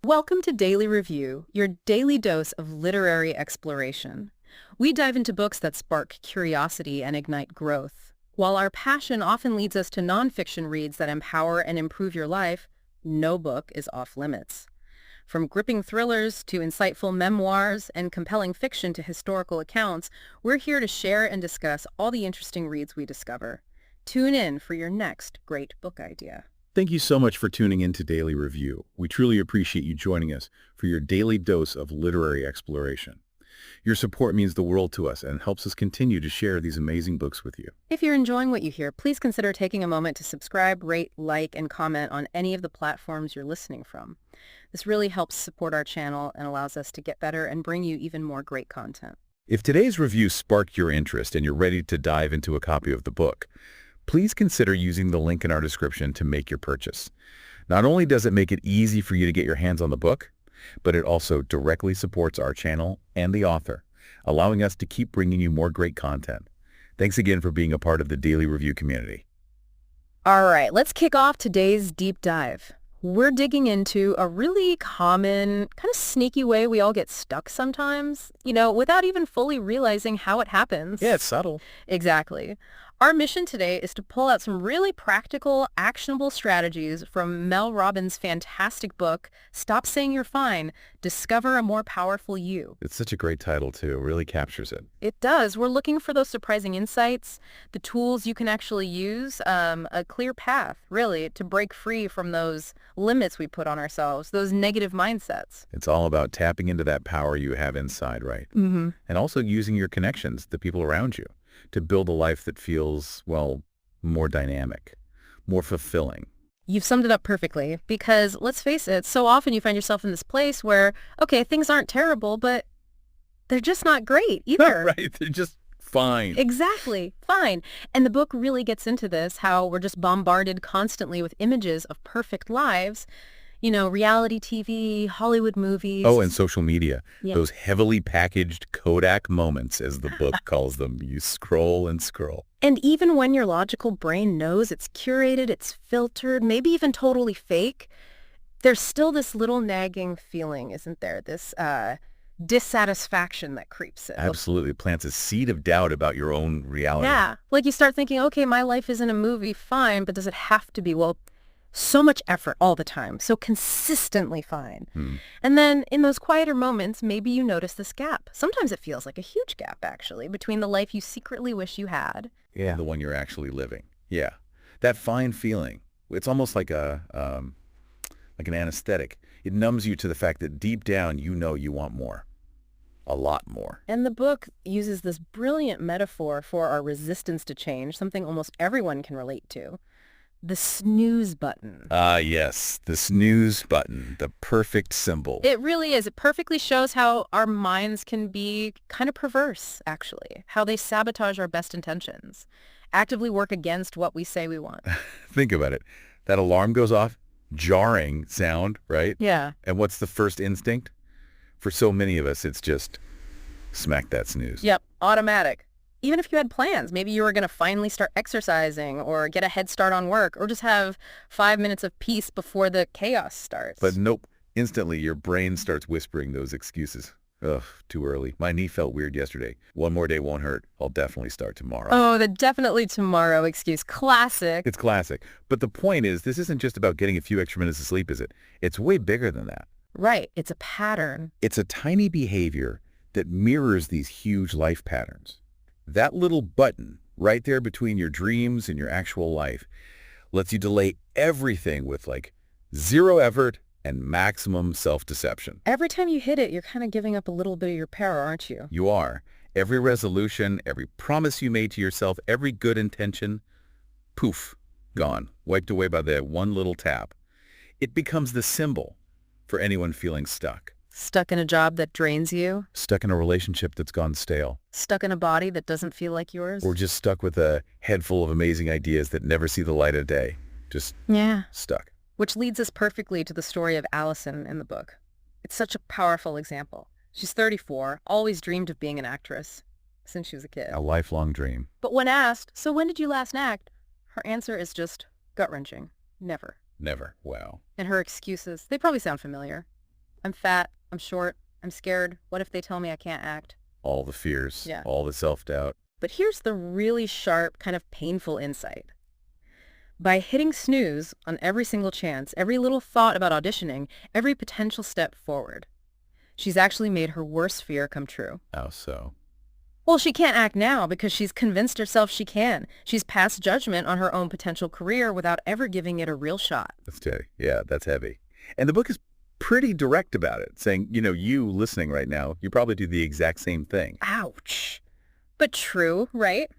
Welcome to Daily Review, your daily dose of literary exploration. We dive into books that spark curiosity and ignite growth. While our passion often leads us to nonfiction reads that empower and improve your life, no book is off limits. From gripping thrillers to insightful memoirs and compelling fiction to historical accounts, we're here to share and discuss all the interesting reads we discover. Tune in for your next great book idea. Thank you so much for tuning in to Daily Review. We truly appreciate you joining us for your daily dose of literary exploration. Your support means the world to us and helps us continue to share these amazing books with you. If you're enjoying what you hear, please consider taking a moment to subscribe, rate, like, and comment on any of the platforms you're listening from. This really helps support our channel and allows us to get better and bring you even more great content. If today's review sparked your interest and you're ready to dive into a copy of the book, please consider using the link in our description to make your purchase. Not only does it make it easy for you to get your hands on the book, but it also directly supports our channel and the author, allowing us to keep bringing you more great content. Thanks again for being a part of the Daily Review community. All right, let's kick off today's deep dive. We're digging into a really common, kind of sneaky way we all get stuck sometimes, without even fully realizing how it happens. Yeah, it's subtle. Exactly. Our mission today is to pull out some really practical, actionable strategies from Mel Robbins' fantastic book, Stop Saying You're Fine, Discover a More Powerful You. It's such a great title, too. It really captures it. It does. We're looking for those surprising insights, the tools you can actually use, a clear path, really, to break free from those limits we put on ourselves, those negative mindsets. It's all about tapping into that power you have inside, right? Mm-hmm. And also using your connections, the people around you, to build a life that feels, well, more dynamic, more fulfilling. You've summed it up perfectly because, let's face it, so often you find yourself in this place where, okay, things aren't terrible, but they're just not great either. Right, they're just fine. Exactly, fine. And the book really gets into this, how we're just bombarded constantly with images of perfect lives, reality TV, Hollywood movies. Oh, and social media. Yeah. Those heavily packaged Kodak moments, as the book calls them. You scroll and scroll. And even when your logical brain knows it's curated, it's filtered, maybe even totally fake, there's still this little nagging feeling, isn't there? This dissatisfaction that creeps in. Absolutely. Plants a seed of doubt about your own reality. Yeah. Like you start thinking, okay, my life isn't a movie, fine, but does it have to be? Well, so much effort all the time, so consistently fine. And then in those quieter moments, maybe you notice this gap. Sometimes it feels like a huge gap, actually, between the life you secretly wish you had. Yeah. And the one you're actually living. Yeah. That fine feeling. It's almost like an anesthetic. It numbs you to the fact that deep down you know you want more. A lot more. And the book uses this brilliant metaphor for our resistance to change, something almost everyone can relate to. The snooze button. Ah, yes. The snooze button. The perfect symbol. It really is. It perfectly shows how our minds can be kind of perverse, actually. How they sabotage our best intentions. Actively work against what we say we want. Think about it. That alarm goes off. Jarring sound, right? Yeah. And what's the first instinct? For so many of us, it's just smack that snooze. Yep. Automatic. Even if you had plans, maybe you were going to finally start exercising or get a head start on work or just have 5 minutes of peace before the chaos starts. But nope, instantly your brain starts whispering those excuses. Ugh, too early. My knee felt weird yesterday. One more day won't hurt. I'll definitely start tomorrow. Oh, the definitely tomorrow excuse. Classic. It's classic. But the point is, this isn't just about getting a few extra minutes of sleep, is it? It's way bigger than that. Right. It's a pattern. It's a tiny behavior that mirrors these huge life patterns. That little button right there between your dreams and your actual life lets you delay everything with zero effort and maximum self-deception. Every time you hit it, you're kind of giving up a little bit of your power, aren't you? You are. Every resolution, every promise you made to yourself, every good intention, poof, gone, wiped away by that one little tap. It becomes the symbol for anyone feeling stuck. Stuck in a job that drains you? Stuck in a relationship that's gone stale. Stuck in a body that doesn't feel like yours? Or just stuck with a head full of amazing ideas that never see the light of day. Just stuck. Which leads us perfectly to the story of Allison in the book. It's such a powerful example. She's 34, always dreamed of being an actress since she was a kid. A lifelong dream. But when asked, so when did you last act? Her answer is just gut-wrenching. Never. Never. Wow. And her excuses, they probably sound familiar. I'm fat, I'm short, I'm scared. What if they tell me I can't act? All the fears, Yeah. all the self-doubt. But here's the really sharp, kind of painful insight. By hitting snooze on every single chance, every little thought about auditioning, every potential step forward, she's actually made her worst fear come true. How so? Well, she can't act now because she's convinced herself she can. She's passed judgment on her own potential career without ever giving it a real shot. That's heavy. Yeah, that's heavy. And the book is pretty direct about it, saying, you listening right now, you probably do the exact same thing. Ouch. But true, right?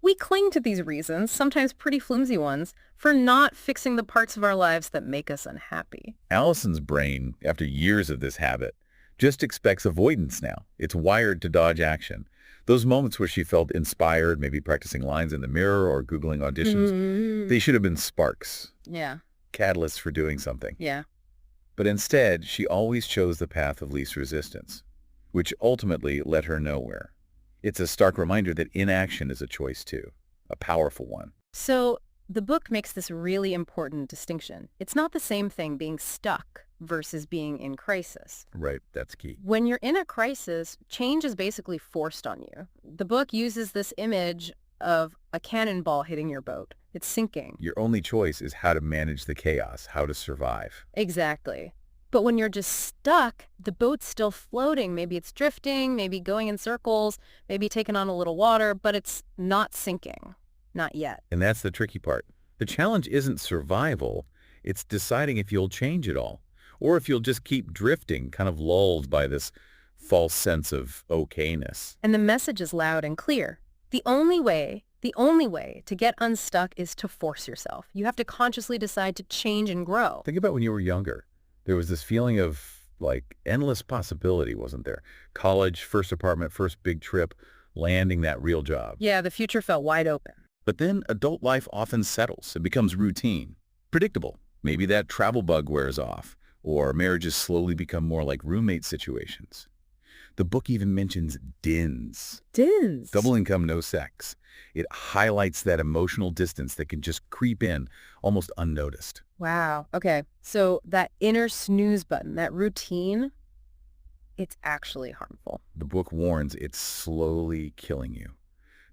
We cling to these reasons, sometimes pretty flimsy ones, for not fixing the parts of our lives that make us unhappy. Allison's brain, after years of this habit, just expects avoidance now. It's wired to dodge action. Those moments where she felt inspired, maybe practicing lines in the mirror or Googling auditions, they should have been sparks, Yeah, catalysts for doing something. yeah. But instead, she always chose the path of least resistance, which ultimately led her nowhere. It's a stark reminder that inaction is a choice too, a powerful one. So the book makes this really important distinction. It's not the same thing being stuck versus being in crisis. Right, that's key. When you're in a crisis, change is basically forced on you. The book uses this image of a cannonball hitting your boat. It's sinking. Your only choice is how to manage the chaos, how to survive. Exactly. But when you're just stuck, the boat's still floating. Maybe it's drifting, maybe going in circles, maybe taking on a little water, but it's not sinking. Not yet. And that's the tricky part. The challenge isn't survival, it's deciding if you'll change it all, or if you'll just keep drifting, kind of lulled by this false sense of okayness. And the message is loud and clear. The only way to get unstuck is to force yourself. You have to consciously decide to change and grow. Think about when you were younger. There was this feeling of, endless possibility, wasn't there? College, first apartment, first big trip, landing that real job. Yeah, the future felt wide open. But then adult life often settles. It becomes routine, predictable. Maybe that travel bug wears off, or marriages slowly become more like roommate situations. The book even mentions DINs. DINs? Double income, no sex. It highlights that emotional distance that can just creep in almost unnoticed. Wow. Okay. So that inner snooze button, that routine, it's actually harmful. The book warns it's slowly killing you.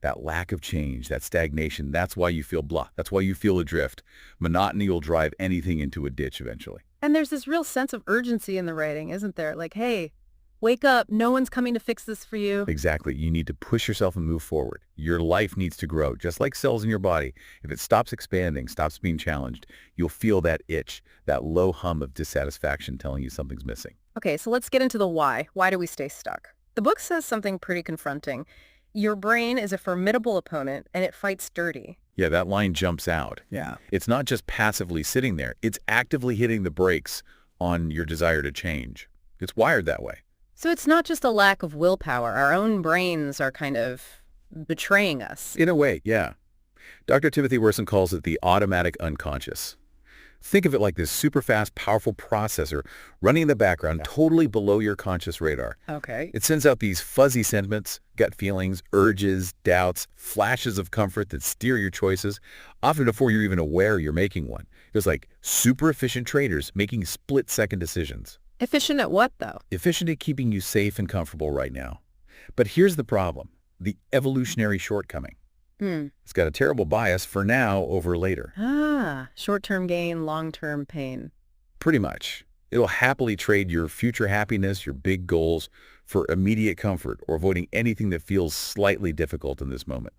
That lack of change, that stagnation, that's why you feel blah. That's why you feel adrift. Monotony will drive anything into a ditch eventually. And there's this real sense of urgency in the writing, isn't there? Like, hey, wake up. No one's coming to fix this for you. Exactly. You need to push yourself and move forward. Your life needs to grow, just like cells in your body. If it stops expanding, stops being challenged, you'll feel that itch, that low hum of dissatisfaction telling you something's missing. Okay, so let's get into the why. Why do we stay stuck? The book says something pretty confronting. Your brain is a formidable opponent, and it fights dirty. Yeah, that line jumps out. Yeah. It's not just passively sitting there. It's actively hitting the brakes on your desire to change. It's wired that way. So it's not just a lack of willpower. Our own brains are kind of betraying us. In a way, yeah. Dr. Timothy Wilson calls it the automatic unconscious. Think of it like this super fast, powerful processor running in the background, totally below your conscious radar. Okay. It sends out these fuzzy sentiments, gut feelings, urges, doubts, flashes of comfort that steer your choices, often before you're even aware you're making one. It's like super efficient traders making split-second decisions. Efficient at what, though? Efficient at keeping you safe and comfortable right now. But here's the problem, the evolutionary shortcoming. It's got a terrible bias for now over later. Short-term gain, long-term pain. Pretty much. It'll happily trade your future happiness, your big goals, for immediate comfort or avoiding anything that feels slightly difficult in this moment.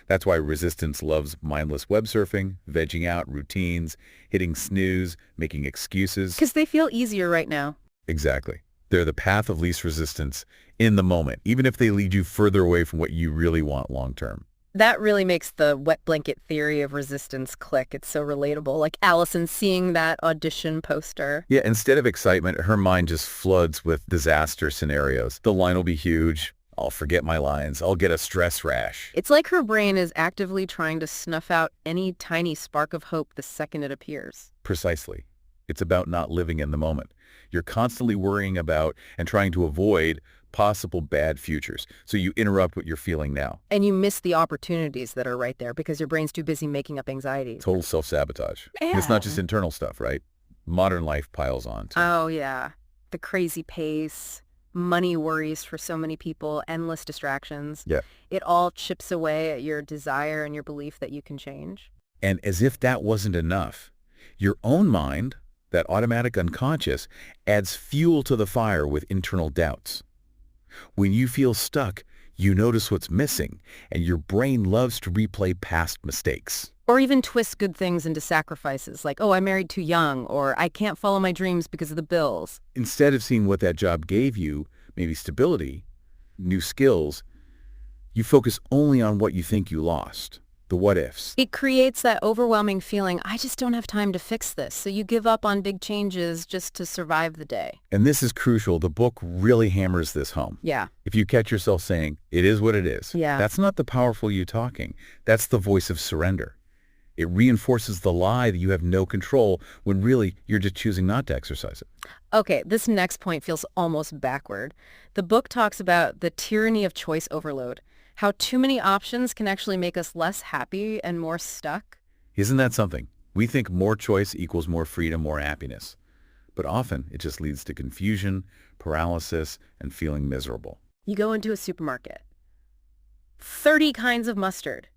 That's why resistance loves mindless web surfing, vegging out, routines, hitting snooze, making excuses. Because they feel easier right now. Exactly. They're the path of least resistance in the moment, even if they lead you further away from what you really want long term. That really makes the wet blanket theory of resistance click. It's so relatable. Like Allison seeing that audition poster. Yeah, instead of excitement, her mind just floods with disaster scenarios. The line will be huge. I'll forget my lines. I'll get a stress rash. It's like her brain is actively trying to snuff out any tiny spark of hope the second it appears. Precisely. It's about not living in the moment. You're constantly worrying about and trying to avoid possible bad futures. So you interrupt what you're feeling now. And you miss the opportunities that are right there because your brain's too busy making up anxiety. Total self-sabotage. And it's not just internal stuff, right? Modern life piles on too. Oh, yeah. The crazy pace, money worries for so many people, endless distractions. Yeah. It all chips away at your desire and your belief that you can change. And as if that wasn't enough, your own mind, that automatic unconscious, adds fuel to the fire with internal doubts. When you feel stuck, you notice what's missing, and your brain loves to replay past mistakes. Or even twist good things into sacrifices, like, oh, I married too young, or I can't follow my dreams because of the bills. Instead of seeing what that job gave you, maybe stability, new skills, you focus only on what you think you lost, the what-ifs. It creates that overwhelming feeling, I just don't have time to fix this, so you give up on big changes just to survive the day. And this is crucial. The book really hammers this home. Yeah. If you catch yourself saying, it is what it is, Yeah. that's not the powerful you talking. That's the voice of surrender. It reinforces the lie that you have no control when really you're just choosing not to exercise it. Okay, this next point feels almost backward. The book talks about the tyranny of choice overload, how too many options can actually make us less happy and more stuck. Isn't that something? We think more choice equals more freedom, more happiness. But often it just leads to confusion, paralysis, and feeling miserable. You go into a supermarket, 30 kinds of mustard,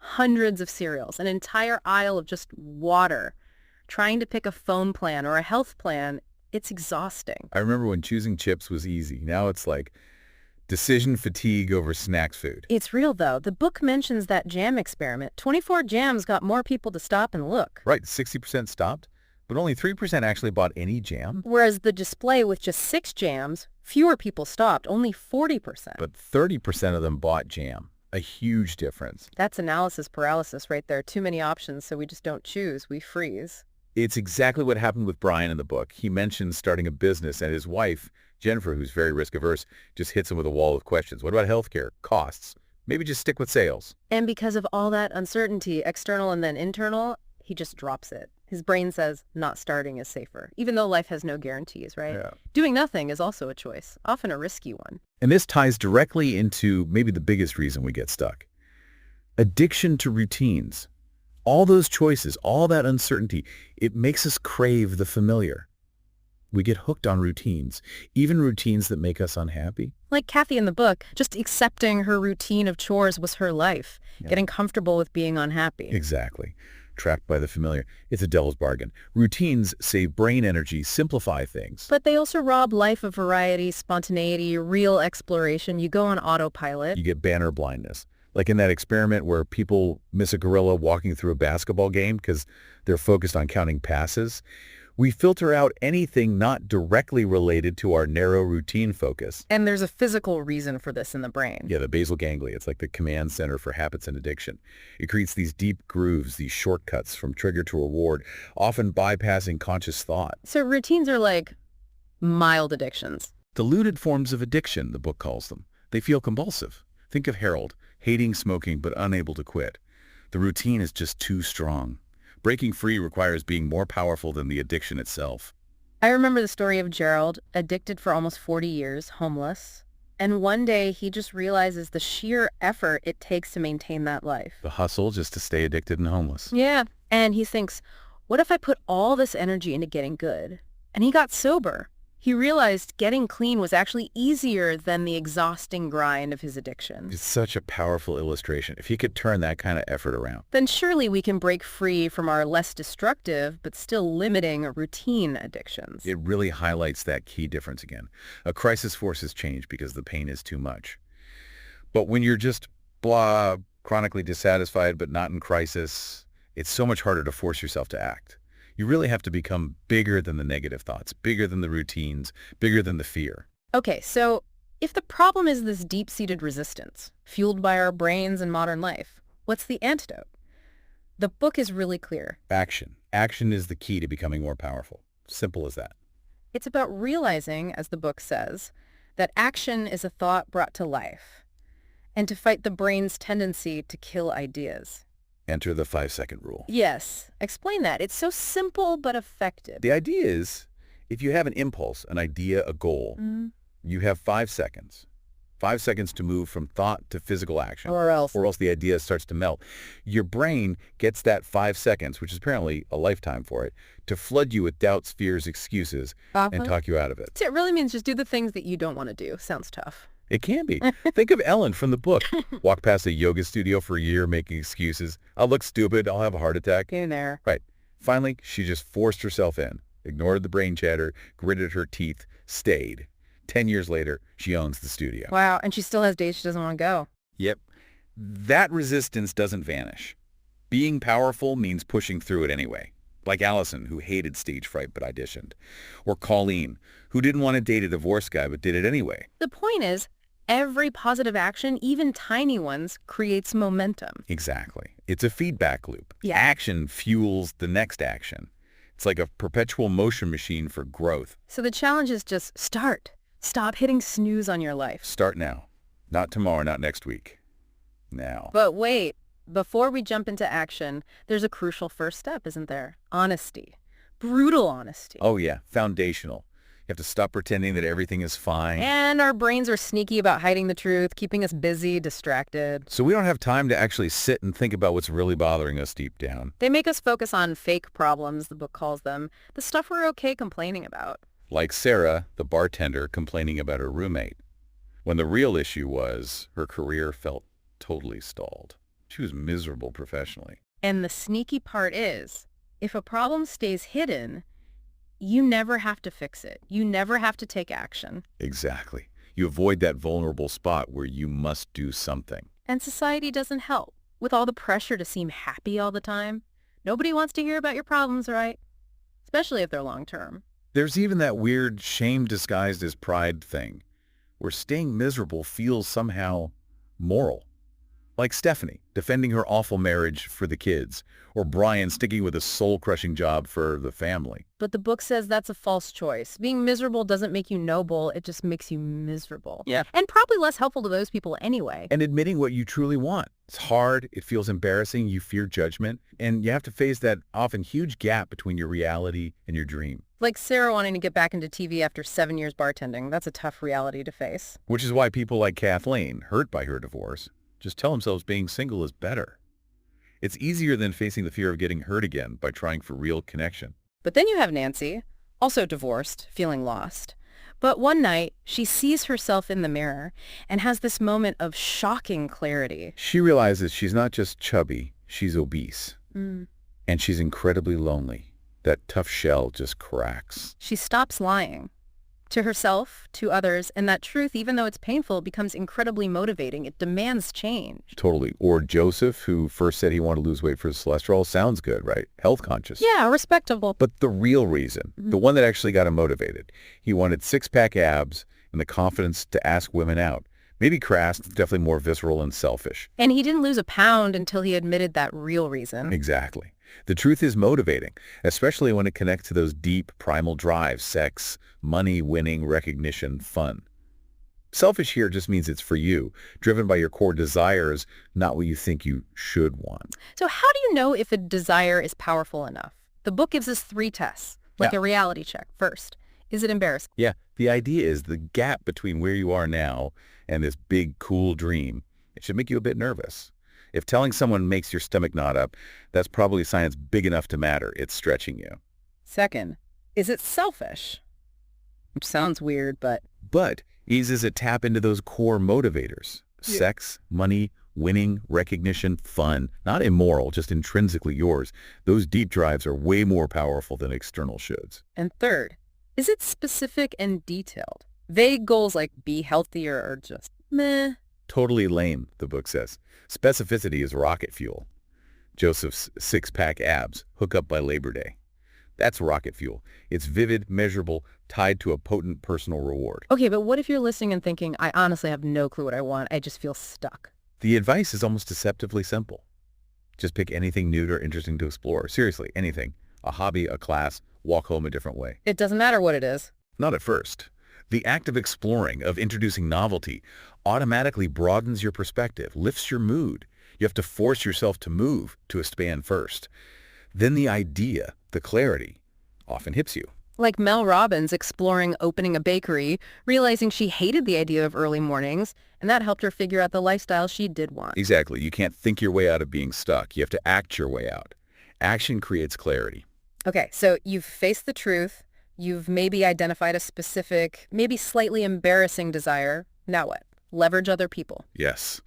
hundreds of cereals, an entire aisle of just water. Trying to pick a phone plan or a health plan, it's exhausting. I remember when choosing chips was easy. Now it's like decision fatigue over snacks food. It's real, though. The book mentions that jam experiment. 24 jams got more people to stop and look. Right, 60% stopped, but only 3% actually bought any jam. Whereas the display with just 6 jams, fewer people stopped, only 40%. But 30% of them bought jam. A huge difference. That's analysis paralysis right there. Too many options, so we just don't choose. We freeze. It's exactly what happened with Brian in the book. He mentions starting a business, and his wife, Jennifer, who's very risk-averse, just hits him with a wall of questions. What about healthcare? Costs? Maybe just stick with sales. And because of all that uncertainty, external and then internal, he just drops it. His brain says not starting is safer, even though life has no guarantees, right? Yeah. Doing nothing is also a choice, often a risky one. And this ties directly into maybe the biggest reason we get stuck. Addiction to routines. All those choices, all that uncertainty, it makes us crave the familiar. We get hooked on routines, even routines that make us unhappy. Like Kathy in the book, just accepting her routine of chores was her life, getting comfortable with being unhappy. Exactly. Trapped by the familiar. It's a devil's bargain. Routines save brain energy, simplify things. But they also rob life of variety, spontaneity, real exploration. You go on autopilot. You get banner blindness. Like in that experiment where people miss a gorilla walking through a basketball game because they're focused on counting passes. We filter out anything not directly related to our narrow routine focus. And there's a physical reason for this in the brain. Yeah, the basal ganglia. It's like the command center for habits and addiction. It creates these deep grooves, these shortcuts from trigger to reward, often bypassing conscious thought. So routines are like mild addictions. Diluted forms of addiction, the book calls them. They feel compulsive. Think of Harold, hating smoking but unable to quit. The routine is just too strong. Breaking free requires being more powerful than the addiction itself. I remember the story of Gerald, addicted for almost 40 years, homeless. And one day he just realizes the sheer effort it takes to maintain that life. The hustle just to stay addicted and homeless. Yeah. And he thinks, what if I put all this energy into getting good? And he got sober. He realized getting clean was actually easier than the exhausting grind of his addiction. It's such a powerful illustration. If he could turn that kind of effort around. Then surely we can break free from our less destructive but still limiting routine addictions. It really highlights that key difference again. A crisis forces change because the pain is too much. But when you're just blah, chronically dissatisfied but not in crisis, it's so much harder to force yourself to act. You really have to become bigger than the negative thoughts, bigger than the routines, bigger than the fear. Okay, so if the problem is this deep-seated resistance, fueled by our brains and modern life, what's the antidote? The book is really clear. Action. Action is the key to becoming more powerful. Simple as that. It's about realizing, as the book says, that action is a thought brought to life, and to fight the brain's tendency to kill ideas. Enter the 5-second rule. Yes. Explain that. It's so simple but effective. The idea is, if you have an impulse, an idea, a goal, you have 5 seconds. 5 seconds to move from thought to physical action. Or else. Or else the idea starts to melt. Your brain gets that 5 seconds, which is apparently a lifetime for it, to flood you with doubts, fears, excuses, and talk you out of it. So it really means just do the things that you don't want to do. Sounds tough. It can be. Think of Ellen from the book. Walk past a yoga studio for a year making excuses. I'll look stupid. I'll have a heart attack. In there. Right. Finally, she just forced herself in, ignored the brain chatter, gritted her teeth, stayed. 10 years later, she owns the studio. Wow, and she still has days she doesn't want to go. Yep. That resistance doesn't vanish. Being powerful means pushing through it anyway. Like Allison, who hated stage fright but auditioned. Or Colleen, who didn't want to date a divorced guy but did it anyway. The point is, every positive action, even tiny ones, creates momentum. Exactly. It's a feedback loop. Yeah. Action fuels the next action. It's like a perpetual motion machine for growth. So the challenge is just start. Stop hitting snooze on your life. Start now. Not tomorrow, not next week. Now. But wait, before we jump into action, there's a crucial first step, isn't there? Honesty. Brutal honesty. Oh yeah, foundational. You have to stop pretending that everything is fine. And our brains are sneaky about hiding the truth, keeping us busy, distracted. So we don't have time to actually sit and think about what's really bothering us deep down. They make us focus on fake problems, the book calls them, the stuff we're okay complaining about. Like Sarah, the bartender, complaining about her roommate. When the real issue was her career felt totally stalled. She was miserable professionally. And the sneaky part is, if a problem stays hidden, you never have to fix it. You never have to take action. Exactly. You avoid that vulnerable spot where you must do something. And society doesn't help. With all the pressure to seem happy all the time, nobody wants to hear about your problems, right? Especially if they're long-term. There's even that weird shame disguised as pride thing, where staying miserable feels somehow moral. Like Stephanie, defending her awful marriage for the kids, or Brian sticking with a soul-crushing job for the family. But the book says that's a false choice. Being miserable doesn't make you noble, it just makes you miserable. Yeah. And probably less helpful to those people anyway. And admitting what you truly want. It's hard, it feels embarrassing, you fear judgment, and you have to face that often huge gap between your reality and your dream. Like Sarah wanting to get back into TV after 7 years bartending. That's a tough reality to face. Which is why people like Kathleen, hurt by her divorce, just tell themselves being single is better. It's easier than facing the fear of getting hurt again by trying for real connection. But then you have Nancy, also divorced, feeling lost. But one night, she sees herself in the mirror and has this moment of shocking clarity. She realizes she's not just chubby, she's obese. Mm. And she's incredibly lonely. That tough shell just cracks. She stops lying. To herself, to others, and that truth, even though it's painful, becomes incredibly motivating. It demands change. Totally. Or Joseph, who first said he wanted to lose weight for his cholesterol. Sounds good, right? Health conscious. Yeah, respectable. But the real reason, the one that actually got him motivated, he wanted six-pack abs and the confidence to ask women out. Maybe crass, definitely more visceral and selfish. And he didn't lose a pound until he admitted that real reason. Exactly. The truth is motivating, especially when it connects to those deep primal drives, sex, money, winning, recognition, fun. Selfish here just means it's for you, driven by your core desires, not what you think you should want. So how do you know if a desire is powerful enough? The book gives us 3 tests, like a reality check. First, is it embarrassing? Yeah, the idea is the gap between where you are now and this big, cool dream. It should make you a bit nervous. If telling someone makes your stomach knot up, that's probably a sign it's big enough to matter. It's stretching you. Second, is it selfish? Which sounds weird, but... But eases a tap into those core motivators. Yeah. Sex, money, winning, recognition, fun. Not immoral, just intrinsically yours. Those deep drives are way more powerful than external shoulds. And third, is it specific and detailed? Vague goals like be healthier are just meh. Totally lame, the book says. Specificity is rocket fuel. Joseph's six-pack abs, hook up by Labor Day. That's rocket fuel. It's vivid, measurable, tied to a potent personal reward. Okay, but what if you're listening and thinking, I honestly have no clue what I want, I just feel stuck? The advice is almost deceptively simple. Just pick anything new or interesting to explore. Seriously, anything. A hobby, a class, walk home a different way. It doesn't matter what it is. Not at first. The act of exploring, of introducing novelty, automatically broadens your perspective, lifts your mood. You have to force yourself to move, to expand first. Then the idea, the clarity, often hits you. Like Mel Robbins exploring opening a bakery, realizing she hated the idea of early mornings, and that helped her figure out the lifestyle she did want. Exactly. You can't think your way out of being stuck. You have to act your way out. Action creates clarity. Okay, so you've faced the truth, you've maybe identified a specific, maybe slightly embarrassing desire. Now what? Leverage other people. Yes.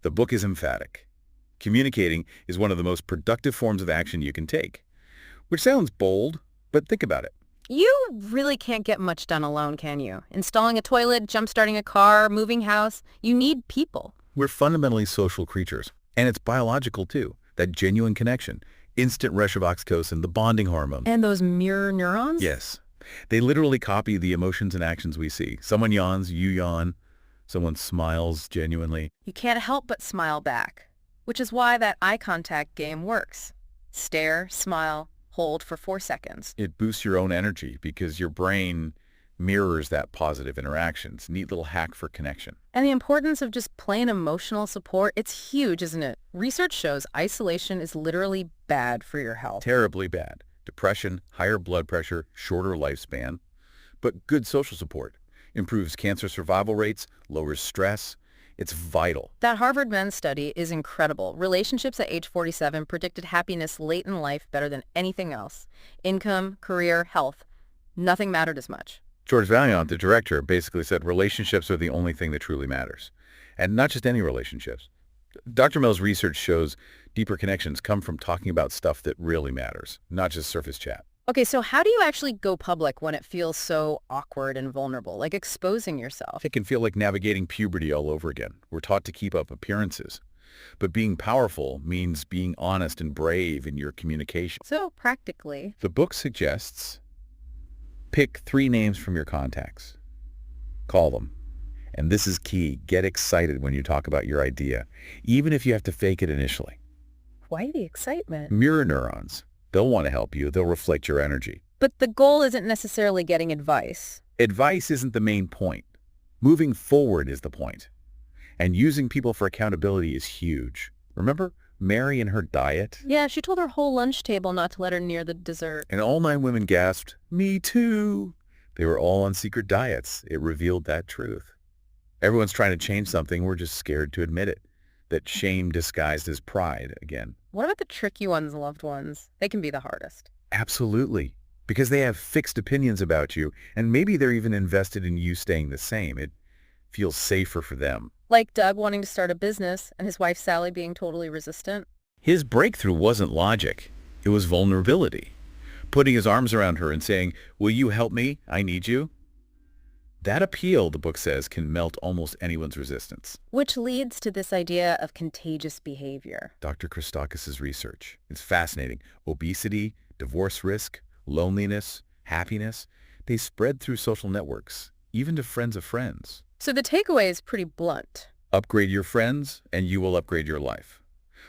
The book is emphatic. Communicating is one of the most productive forms of action you can take. Which sounds bold, but think about it. You really can't get much done alone, can you? Installing a toilet, jump-starting a car, moving house, you need people. We're fundamentally social creatures, and it's biological too. That genuine connection, instant rush of oxytocin, the bonding hormone. And those mirror neurons? Yes. They literally copy the emotions and actions we see. Someone yawns, you yawn. Someone smiles genuinely. You can't help but smile back, which is why that eye contact game works. Stare, smile, hold for 4 seconds. It boosts your own energy because your brain mirrors that positive interaction. It's a neat little hack for connection. And the importance of just plain emotional support, it's huge, isn't it? Research shows isolation is literally bad for your health. Terribly bad. Depression, higher blood pressure, shorter lifespan. But good social support improves cancer survival rates, lowers stress. It's vital. That Harvard Men's study is incredible. Relationships at age 47 predicted happiness late in life better than anything else. Income, career, health, nothing mattered as much. George Valiant, the director, basically said relationships are the only thing that truly matters. And not just any relationships. Dr. Mel's research shows deeper connections come from talking about stuff that really matters, not just surface chat. Okay, so how do you actually go public when it feels so awkward and vulnerable, like exposing yourself? It can feel like navigating puberty all over again. We're taught to keep up appearances. But being powerful means being honest and brave in your communication. So practically. The book suggests pick 3 names from your contacts. Call them. And this is key. Get excited when you talk about your idea, even if you have to fake it initially. Why the excitement? Mirror neurons. They'll want to help you. They'll reflect your energy. But the goal isn't necessarily getting advice. Advice isn't the main point. Moving forward is the point. And using people for accountability is huge. Remember Mary and her diet? Yeah, she told her whole lunch table not to let her near the dessert. And all 9 women gasped, "Me too." They were all on secret diets. It revealed that truth. Everyone's trying to change something. We're just scared to admit it. That shame disguised as pride again. What about the tricky ones, loved ones? They can be the hardest. Absolutely. Because they have fixed opinions about you, and maybe they're even invested in you staying the same. It feels safer for them. Like Doug wanting to start a business and his wife Sally being totally resistant. His breakthrough wasn't logic. It was vulnerability. Putting his arms around her and saying, "Will you help me? I need you." That appeal, the book says, can melt almost anyone's resistance. Which leads to this idea of contagious behavior. Dr. Christakis' research. It's fascinating. Obesity, divorce risk, loneliness, happiness, they spread through social networks, even to friends of friends. So the takeaway is pretty blunt. Upgrade your friends, and you will upgrade your life.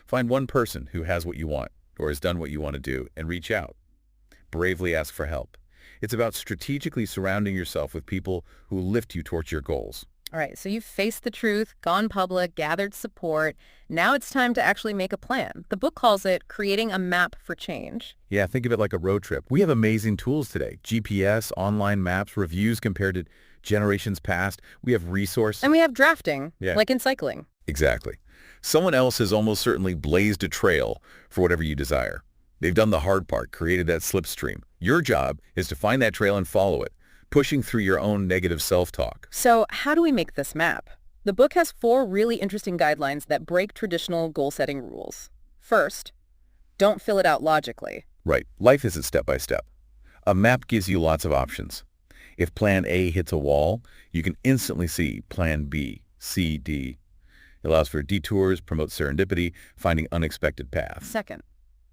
Find one person who has what you want, or has done what you want to do, and reach out. Bravely ask for help. It's about strategically surrounding yourself with people who lift you towards your goals. All right, so you've faced the truth, gone public, gathered support. Now it's time to actually make a plan. The book calls it Creating a Map for Change. Yeah, think of it like a road trip. We have amazing tools today. GPS, online maps, reviews compared to generations past. We have resources. And we have drafting, Yeah. like in cycling. Exactly. Someone else has almost certainly blazed a trail for whatever you desire. They've done the hard part, created that slipstream. Your job is to find that trail and follow it, pushing through your own negative self-talk. So how do we make this map? The book has 4 really interesting guidelines that break traditional goal-setting rules. First, don't fill it out logically. Right. Life isn't step by step. A map gives you lots of options. If plan A hits a wall, you can instantly see plan B, C, D. It allows for detours, promotes serendipity, finding unexpected paths. Second,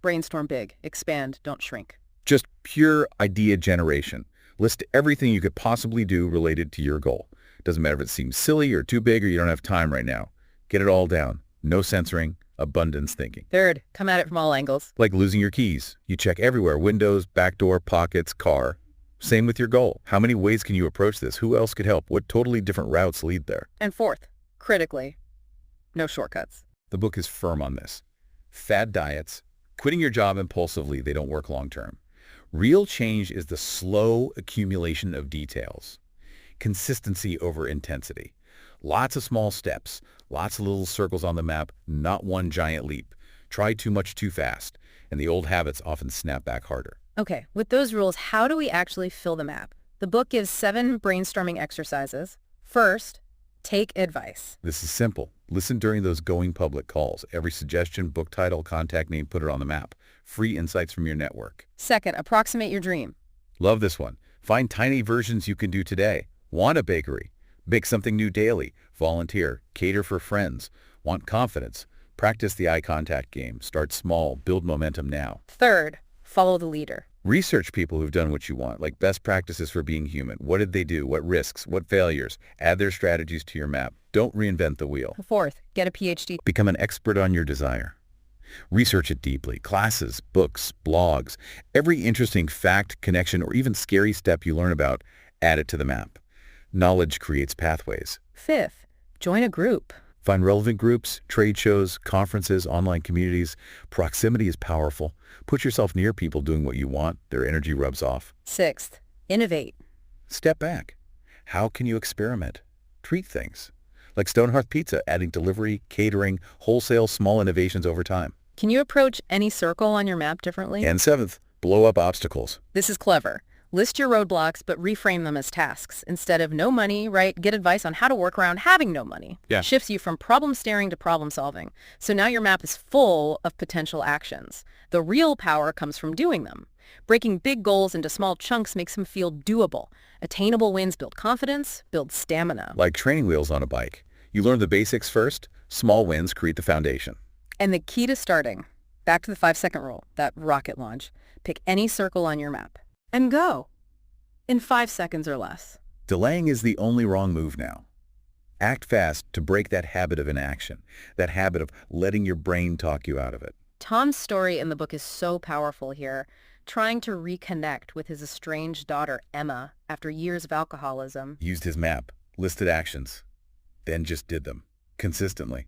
brainstorm big, expand, don't shrink. Just pure idea generation. List everything you could possibly do related to your goal. Doesn't matter if it seems silly or too big or you don't have time right now. Get it all down. No censoring, abundance thinking. Third, come at it from all angles. Like losing your keys. You check everywhere, windows, back door, pockets, car. Same with your goal. How many ways can you approach this? Who else could help? What totally different routes lead there? And fourth, critically, no shortcuts. The book is firm on this. Fad diets, quitting your job impulsively, they don't work long term. Real change is the slow accumulation of details. Consistency over intensity. Lots of small steps, lots of little circles on the map, not one giant leap. Try too much too fast, and the old habits often snap back harder. Okay, with those rules, how do we actually fill the map? The book gives 7 brainstorming exercises. First, take advice. This is simple. Listen during those going public calls. Every suggestion, book title, contact name, put it on the map. Free insights from your network. Second, approximate your dream. Love this one. Find tiny versions you can do today. Want a bakery? Bake something new daily. Volunteer. Cater for friends. Want confidence? Practice the eye contact game. Start small. Build momentum now. Third, follow the leader. Research people who've done what you want, like best practices for being human. What did they do? What risks? What failures? Add their strategies to your map. Don't reinvent the wheel. Fourth, get a PhD. Become an expert on your desire. Research it deeply. Classes, books, blogs. Every interesting fact, connection, or even scary step you learn about, add it to the map. Knowledge creates pathways. Fifth, join a group. Find relevant groups, trade shows, conferences, online communities. Proximity is powerful. Put yourself near people doing what you want. Their energy rubs off. Sixth, innovate. Step back. How can you experiment? Treat things. Like Stonehearth Pizza, adding delivery, catering, wholesale, small innovations over time. Can you approach any circle on your map differently? And seventh, blow up obstacles. This is clever. List your roadblocks, but reframe them as tasks. Instead of no money, right, get advice on how to work around having no money. Yeah. Shifts you from problem staring to problem solving. So now your map is full of potential actions. The real power comes from doing them. Breaking big goals into small chunks makes them feel doable. Attainable wins build confidence, build stamina. Like training wheels on a bike. You learn the basics first. Small wins create the foundation. And the key to starting, back to the 5-second rule, that rocket launch. Pick any circle on your map and go in 5 seconds or less. Delaying is the only wrong move now. Act fast to break that habit of inaction, that habit of letting your brain talk you out of it. Tom's story in the book is so powerful here, trying to reconnect with his estranged daughter, Emma, after years of alcoholism. Used his map, listed actions, then just did them, consistently.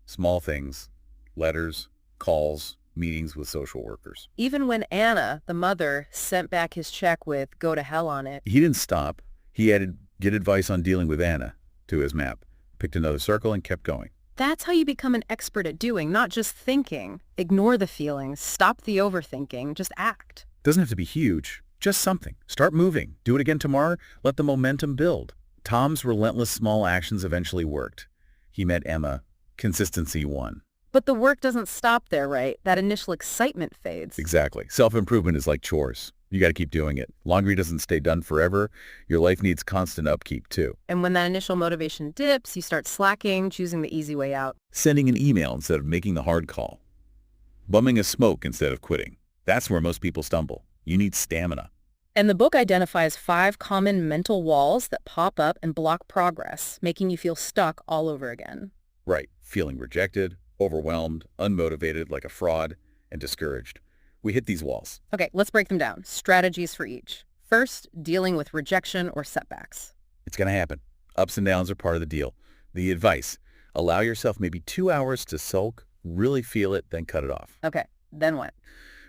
Small things, letters, calls, meetings with social workers. Even when Anna, the mother, sent back his check with "go to hell" on it. He didn't stop. He added "get advice on dealing with Anna" to his map, picked another circle and kept going. That's how you become an expert at doing, not just thinking. Ignore the feelings, stop the overthinking, just act. Doesn't have to be huge, just something. Start moving. Do it again tomorrow. Let the momentum build. Tom's relentless small actions eventually worked. He met Emma. Consistency won. But the work doesn't stop there, right? That initial excitement fades. Exactly. Self-improvement is like chores. You got to keep doing it. Laundry doesn't stay done forever. Your life needs constant upkeep, too. And when that initial motivation dips, you start slacking, choosing the easy way out. Sending an email instead of making the hard call. Bumming a smoke instead of quitting. That's where most people stumble. You need stamina. And the book identifies 5 common mental walls that pop up and block progress, making you feel stuck all over again. Right. Feeling rejected, overwhelmed, unmotivated, like a fraud, and discouraged. We hit these walls. Okay, let's break them down. Strategies for each. First, dealing with rejection or setbacks. It's going to happen. Ups and downs are part of the deal. The advice, allow yourself maybe 2 hours to sulk, really feel it, then cut it off. Okay, then what?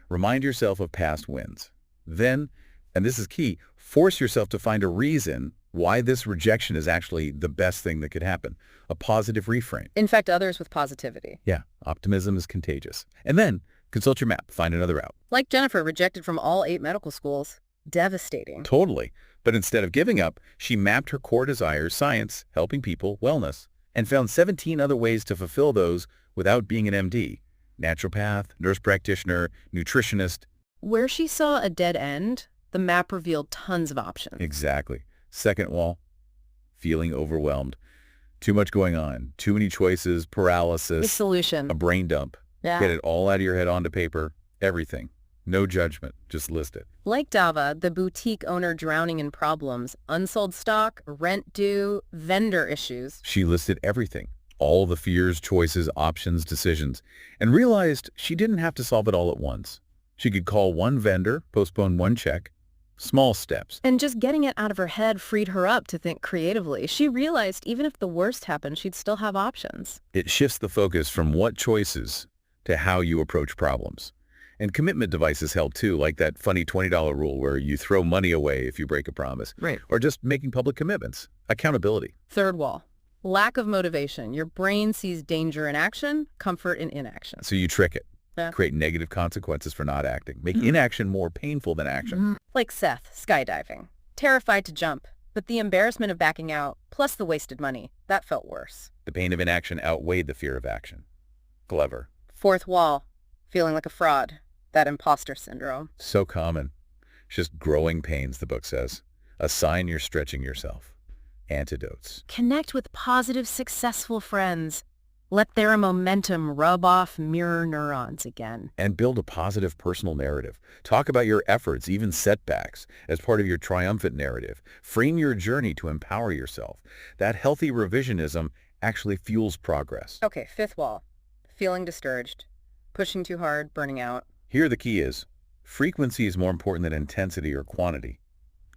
Remind yourself of past wins. Then, and this is key, force yourself to find a reason why this rejection is actually the best thing that could happen. A positive reframe. Infect others with positivity. Yeah, optimism is contagious. And then, consult your map. Find another route. Like Jennifer, rejected from all 8 medical schools. Devastating. Totally. But instead of giving up, she mapped her core desires, science, helping people, wellness, and found 17 other ways to fulfill those without being an MD. Naturopath, nurse practitioner, nutritionist. Where she saw a dead end, the map revealed tons of options. Exactly. Second wall, feeling overwhelmed. Too much going on, too many choices, The paralysis, solution. a brain dump. Yeah. Get it all out of your head onto paper, everything. No judgment, just list it. Like Dava, the boutique owner drowning in problems, unsold stock, rent due, vendor issues. She listed everything, all the fears, choices, options, decisions, and realized she didn't have to solve it all at once. She could call one vendor, postpone one check, small steps. And just getting it out of her head freed her up to think creatively. She realized even if the worst happened, she'd still have options. It shifts the focus from what choices to how you approach problems. And commitment devices help too, like that funny $20 rule where you throw money away if you break a promise. Right. Or just making public commitments. Accountability. Third wall. Lack of motivation. Your brain sees danger in action, comfort in inaction. So you trick it. Yeah. Create negative consequences for not acting. Make inaction more painful than action. Like Seth, skydiving. Terrified to jump, but the embarrassment of backing out, plus the wasted money, that felt worse. The pain of inaction outweighed the fear of action. Clever. Fourth wall. Feeling like a fraud. That imposter syndrome. So common. It's just growing pains, the book says. A sign you're stretching yourself. Antidotes. Connect with positive, successful friends. Let their momentum rub off mirror neurons again. And build a positive personal narrative. Talk about your efforts, even setbacks, as part of your triumphant narrative. Frame your journey to empower yourself. That healthy revisionism actually fuels progress. Okay, fifth wall. Feeling discouraged. Pushing too hard, burning out. Here the key is, frequency is more important than intensity or quantity.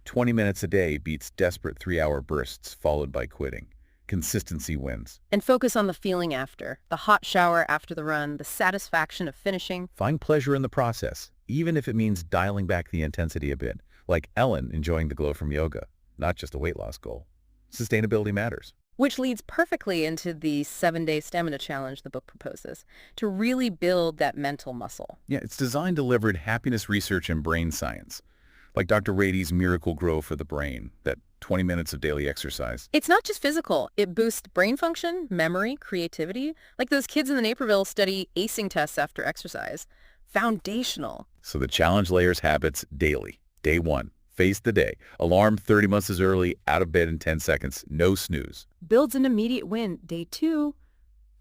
20 minutes a day beats desperate 3-hour bursts followed by quitting. Consistency wins. And focus on the feeling after. The hot shower after the run, the satisfaction of finishing. Find pleasure in the process, even if it means dialing back the intensity a bit, like Ellen enjoying the glow from yoga, not just a weight loss goal. Sustainability matters. Which leads perfectly into the 7-day stamina challenge the book proposes, to really build that mental muscle. Yeah, it's designed to leverage happiness research and brain science, like Dr. Rady's Miracle Grow for the Brain, that 20 minutes of daily exercise. It's not just physical. It boosts brain function, memory, creativity. Like those kids in the Naperville study acing tests after exercise. Foundational. So the challenge layers habits daily. Day 1. Face the day. Alarm 30 minutes early, out of bed in 10 seconds. No snooze. Builds an immediate win. Day 2.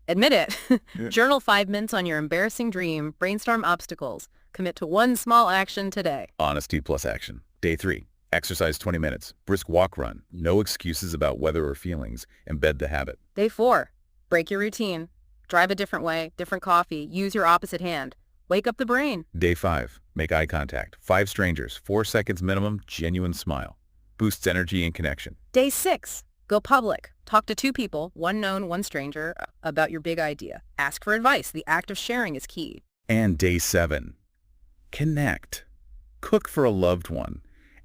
Admit it. Yeah. Journal 5 minutes on your embarrassing dream. Brainstorm obstacles. Commit to one small action today. Honesty plus action. Day 3. Exercise 20 minutes. Brisk walk run. No excuses about weather or feelings. Embed the habit. Day 4. Break your routine. Drive a different way, different coffee. Use your opposite hand. Wake up the brain. Day 5. Make eye contact. 5 strangers. 4 seconds minimum. Genuine smile. Boosts energy and connection. Day 6. Go public. Talk to 2 people, one known, one stranger, about your big idea. Ask for advice. The act of sharing is key. And day 7. Connect. Cook for a loved one.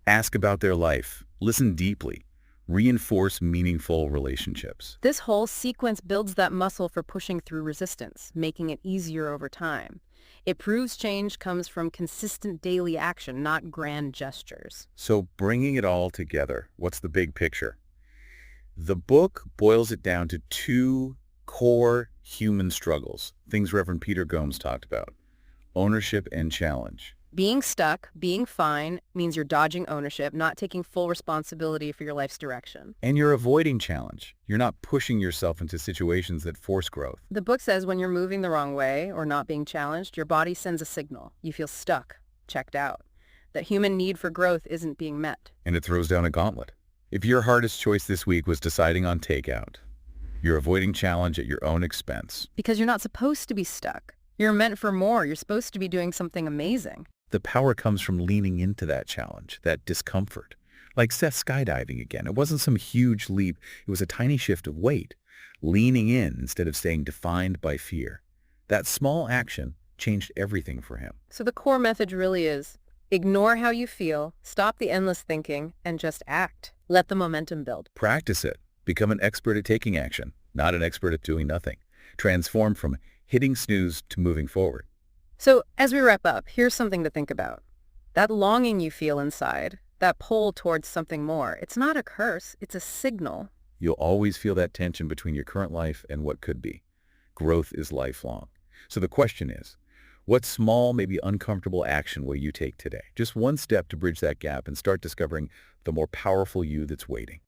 Ask about their life. Listen deeply. Reinforce meaningful relationships. This whole sequence builds that muscle for pushing through resistance, making it easier over time. It proves change comes from consistent daily action, not grand gestures. So bringing it all together, what's the big picture? The book boils it down to 2 core human struggles, things Reverend Peter Gomes talked about: ownership and challenge. Being stuck, being fine, means you're dodging ownership, not taking full responsibility for your life's direction. And you're avoiding challenge. You're not pushing yourself into situations that force growth. The book says when you're moving the wrong way or not being challenged, your body sends a signal. You feel stuck, checked out. That human need for growth isn't being met. And it throws down a gauntlet. If your hardest choice this week was deciding on takeout, you're avoiding challenge at your own expense. Because you're not supposed to be stuck. You're meant for more. You're supposed to be doing something amazing. The power comes from leaning into that challenge, that discomfort. Like Seth skydiving again. It wasn't some huge leap. It was a tiny shift of weight. Leaning in instead of staying defined by fear. That small action changed everything for him. So the core message really is ignore how you feel, stop the endless thinking, and just act. Let the momentum build. Practice it. Become an expert at taking action, not an expert at doing nothing. Transform from hitting snooze to moving forward. So as we wrap up, here's something to think about. That longing you feel inside, that pull towards something more, it's not a curse, it's a signal. You'll always feel that tension between your current life and what could be. Growth is lifelong. So the question is, what small, maybe uncomfortable action will you take today? Just one step to bridge that gap and start discovering the more powerful you that's waiting.